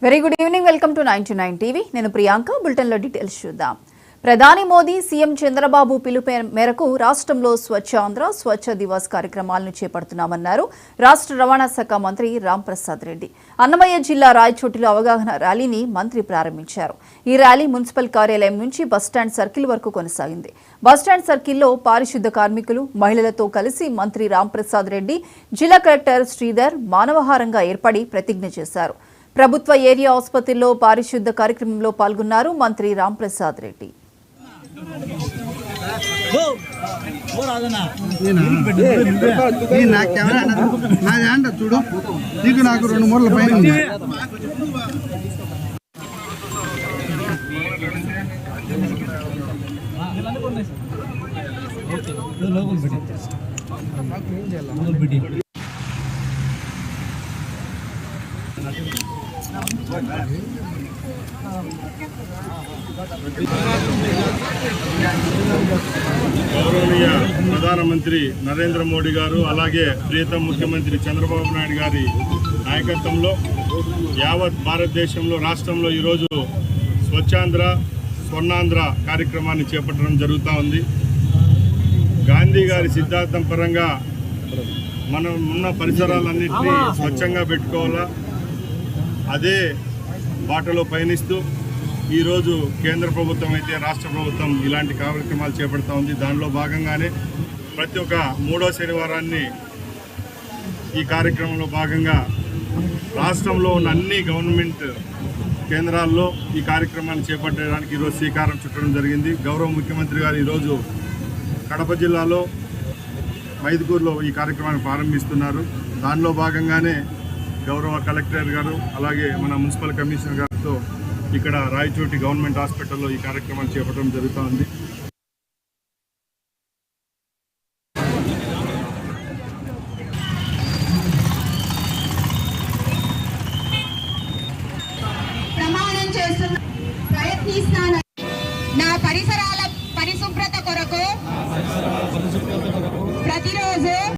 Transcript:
Very good evening. Welcome to 99 TV. నేను ప్రియాంక. బులెటిన్లో details చూద్దాం. ప్రధాని మోదీ సీఎం చంద్రబాబు పిలుపు మేరకు రాష్ట్రంలో స్వచ్ఛ ఆంధ్ర స్వచ్ఛ దివాస్ కార్యక్రమాలను చేపడుతున్నామన్నారు రాష్ట్ర రవాణా శాఖ మంత్రి రాంప్రసాద్ రెడ్డి. అన్నమయ్య జిల్లా రాయచోటిలో అవగాహన ర్యాలీని మంత్రి ప్రారంభించారు. ఈ ర్యాలీ మున్సిపల్ కార్యాలయం నుంచి బస్టాండ్ సర్కిల్ వరకు కొనసాగింది. బస్టాండ్ సర్కిల్లో పారిశుద్ధ కార్మికులు, మహిళలతో కలిసి మంత్రి రాంప్రసాద్ రెడ్డి, జిల్లా కలెక్టర్ శ్రీధర్ మానవహారంగా ఏర్పడి ప్రతిజ్ఞ చేశారు. ప్రభుత్వ ఏరియా ఆసుపత్రిలో పారిశుద్ధ కార్యక్రమంలో పాల్గొన్నారు మంత్రి రాంప్రసాద్ రెడ్డి. చూడు నీకు నాకు 2 మూరల పైన ఉంది. గౌరవనీయ ప్రధానమంత్రి నరేంద్ర మోడీ గారు అలాగే ప్రియతమ ముఖ్యమంత్రి చంద్రబాబు నాయుడు గారి నాయకత్వంలో యావత్ భారతదేశంలో రాష్ట్రంలో ఈరోజు స్వచ్ఛాంధ్ర స్వర్ణాంధ్ర కార్యక్రమాన్ని చేపట్టడం జరుగుతూ ఉంది. గాంధీ గారి సిద్ధాంతం పరంగా మనం ఉన్న పరిసరాలన్నింటినీ స్వచ్ఛంగా పెట్టుకోవాలా, అదే బాటలో పయనిస్తూ ఈరోజు కేంద్ర ప్రభుత్వం అయితే రాష్ట్ర ప్రభుత్వం ఇలాంటి కార్యక్రమాలు చేపడుతూ ఉంది. దానిలో భాగంగానే ప్రతి ఒక్క 3వ శనివారాన్ని ఈ కార్యక్రమంలో భాగంగా రాష్ట్రంలో ఉన్న అన్ని గవర్నమెంట్ కేంద్రాల్లో ఈ కార్యక్రమాన్ని చేపట్టడానికి ఈరోజు శ్రీకారం చుట్టడం జరిగింది. గౌరవ ముఖ్యమంత్రి గారు ఈరోజు కడప జిల్లాలో మైదుకూరులో ఈ కార్యక్రమాన్ని ప్రారంభిస్తున్నారు. దానిలో భాగంగానే గౌరవ కలెక్టర్ గారు అలాగే మన మున్సిపల్ కమిషనర్ గారితో ఇక్కడ రాయచోటి గవర్నమెంట్ హాస్పిటల్లో ఈ కార్యక్రమాన్ని చేపట్టడం జరుగుతూ ఉంది. ప్రమాణం చేస్తున్న ప్రయత్నిస్తాను. నా పరిసరాల పరిశుభ్రత కొరకు ప్రతిరోజు